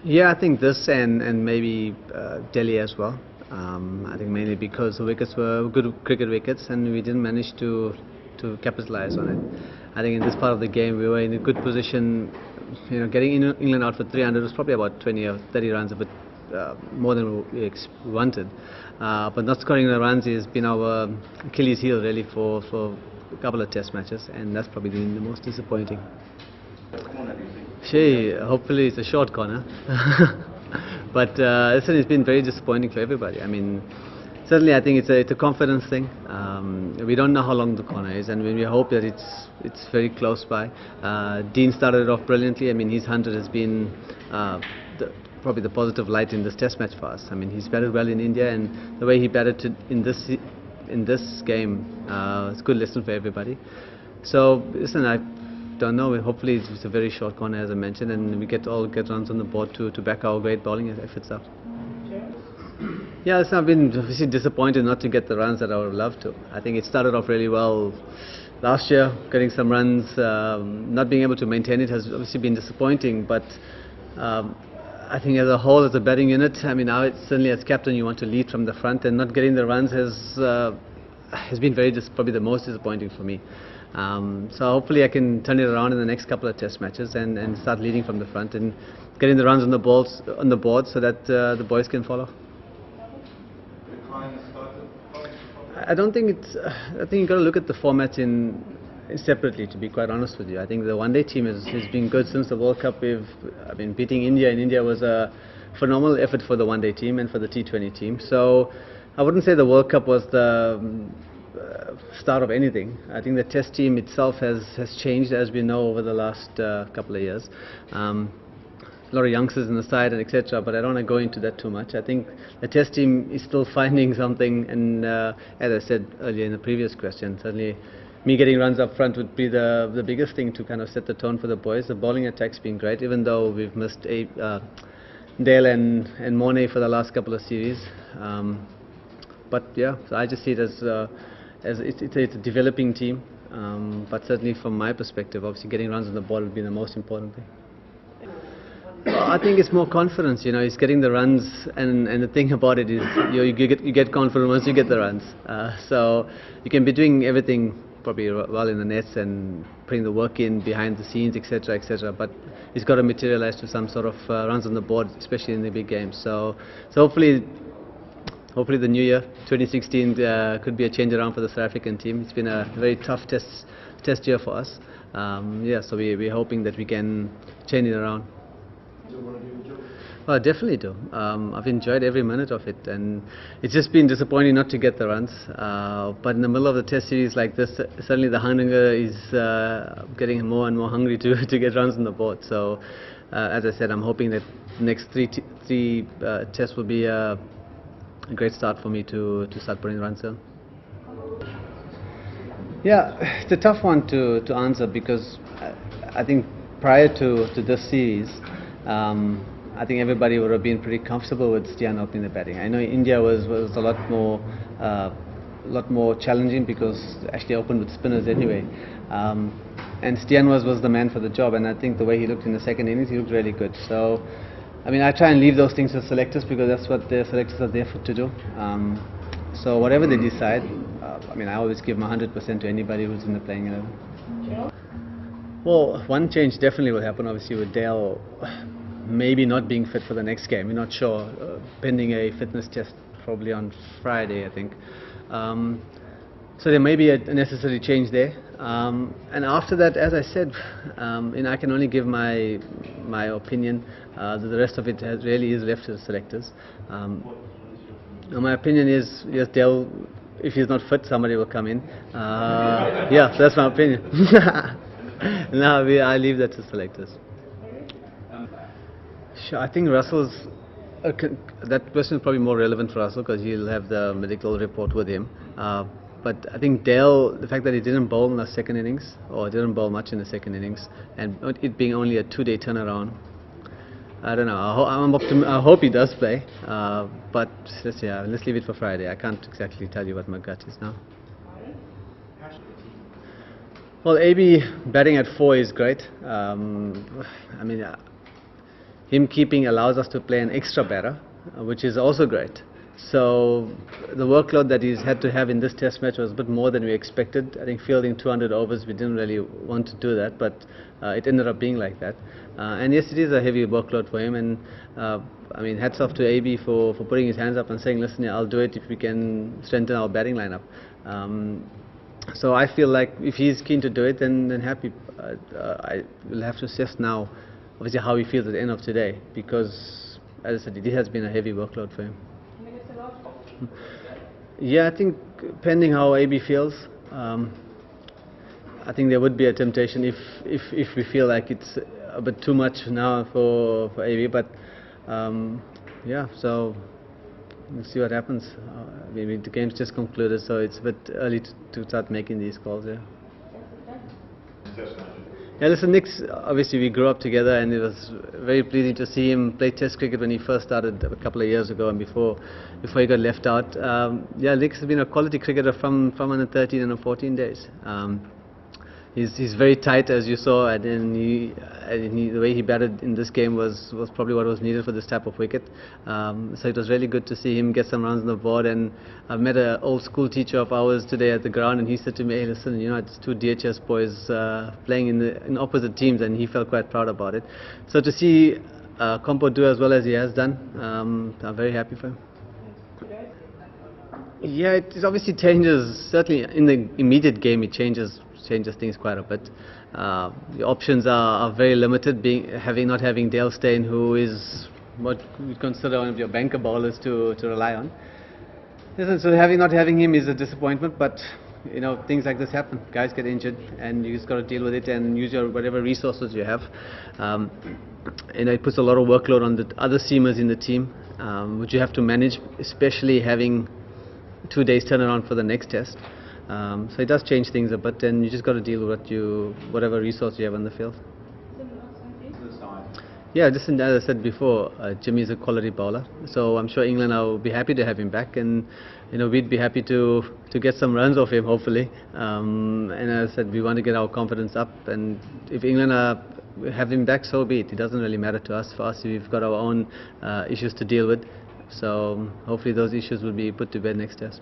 Yeah, I think this and maybe Delhi as well. I think mainly because the wickets were good cricket wickets and we didn't manage to capitalize on it. I think in this part of the game we were in a good position. Getting England out for 300 was probably about 20 or 30 runs, a bit more than we wanted. But not scoring the runs has been our Achilles heel really for a couple of Test matches, and that's probably been the most disappointing. Hopefully it's a short corner. But listen, it's been very disappointing for everybody. I mean, certainly I think it's a confidence thing. We don't know how long the corner is, and we hope that it's very close by. Dean started it off brilliantly. I mean, his 100 has been probably the positive light in this Test match for us. I mean, he's batted well in India, and the way he batted in this game, it's a good lesson for everybody. So listen, I don't know. Hopefully it's a very short corner, as I mentioned, and we get runs on the board to back our great bowling efforts up. Yeah, listen, I've been obviously disappointed not to get the runs that I would have loved to. I think it started off really well last year, getting some runs. Not being able to maintain it has obviously been disappointing, but I think as a whole, as a batting unit, I mean, now certainly as captain you want to lead from the front, and not getting the runs has been probably the most disappointing for me. So hopefully I can turn it around in the next couple of Test matches and start leading from the front and getting the runs on the board so that the boys can follow. I don't think I think you've got to look at the formats separately, to be quite honest with you. I think the one-day team has been good since the World Cup. I've been beating India, and India was a phenomenal effort for the one-day team and for the T20 team. So I wouldn't say the World Cup was the start of anything. I think the Test team itself has changed, as we know, over the last couple of years. A lot of youngsters in the side and etc. But I don't want to go into that too much. I think the Test team is still finding something, and as I said earlier in the previous question, certainly me getting runs up front would be the biggest thing to kind of set the tone for the boys. The bowling attack's been great, even though we've missed Dale and Mornay for the last couple of series. But yeah, so I just see it as it's a developing team. But certainly from my perspective, obviously getting runs on the ball would be the most important thing. Well, I think it's more confidence. He's getting the runs, and the thing about it is you get confident once you get the runs. So you can be doing everything probably well in the nets and putting the work in behind the scenes, etc., etc. But it's got to materialize to some sort of runs on the board, especially in the big games. So hopefully the new year, 2016, could be a change around for the South African team. It's been a very tough test year for us. So we're hoping that we can change it around. Well, I definitely do. I've enjoyed every minute of it, and it's just been disappointing not to get the runs. But in the middle of the Test series like this, suddenly the hunger is getting more and more hungry to get runs on the board. So, as I said, I'm hoping that the next three tests will be a great start for me to start putting runs in. Yeah, it's a tough one to answer because I think prior to this series, I think everybody would have been pretty comfortable with Stian opening the batting. I know India was a lot more challenging because they actually opened with spinners anyway. And Stian was the man for the job, and I think the way he looked in the second innings, he looked really good. So, I mean, I try and leave those things to selectors because that's what the selectors are there to do. So whatever they decide, I mean, I always give my 100% to anybody who's in the playing 11. Well, one change definitely will happen, obviously, with Dale maybe not being fit for the next game. We're not sure, pending a fitness test probably on Friday, I think. So there may be a necessary change there. And after that, as I said, I can only give my opinion. The rest of it really is left to the selectors. My opinion is, yes, Dale, if he's not fit, somebody will come in. Yeah, so that's my opinion. No, I leave that to selectors. Sure, I think Russell's that question is probably more relevant for Russell because he'll have the medical report with him. But I think Dale, the fact that he didn't bowl in the second innings, or didn't bowl much in the second innings, and it being only a 2-day turnaround, I don't know. I hope he does play. But let's leave it for Friday. I can't exactly tell you what my gut is now. Well, AB batting at 4 is great. I mean, him keeping allows us to play an extra batter, which is also great. So the workload that he's had to have in this test match was a bit more than we expected. I think fielding 200 overs, we didn't really want to do that, but it ended up being like that. And yes, it is a heavy workload for him, and I mean, hats off to AB for putting his hands up and saying, listen, yeah, I'll do it if we can strengthen our batting lineup. So I feel like if he's keen to do it, then happy. I will have to assess now, obviously, how he feels at the end of today, because, as I said, it has been a heavy workload for him. Yeah, I think pending how AB feels, I think there would be a temptation if we feel like it's a bit too much now for AB. But yeah, so we'll see what happens. Maybe the game's just concluded, so it's a bit early to start making these calls. Yeah. Yeah, listen, Nick's, obviously we grew up together, and it was very pleasing to see him play Test cricket when he first started a couple of years ago, and before he got left out. Yeah, Nick's been a quality cricketer from under 13 and 14 days. He's very tight, as you saw, and the way he batted in this game was probably what was needed for this type of wicket. So it was really good to see him get some runs on the board. And I've met an old school teacher of ours today at the ground, and he said to me, hey, listen, you know, it's two DHS boys playing in opposite teams, and he felt quite proud about it. So to see Compo do as well as he has done, I'm very happy for him. Yeah, it obviously changes, certainly in the immediate game it changes things quite a bit. The options are very limited, not having Dale Steyn, who is what we consider one of your banker bowlers to rely on. So not having him is a disappointment, but you know, things like this happen. Guys get injured, and you just got to deal with it and use your whatever resources you have. And it puts a lot of workload on the other seamers in the team, which you have to manage, especially having 2 days turnaround for the next test. So it does change things a bit, and you just got to deal with whatever resource you have on the field. Yeah, just as I said before, Jimmy is a quality bowler, so I'm sure England will be happy to have him back, and you know, we'd be happy to get some runs off him, hopefully. And as I said, we want to get our confidence up, and if England have him back, so be it. It doesn't really matter to us. For us, we've got our own issues to deal with, so hopefully those issues will be put to bed next test.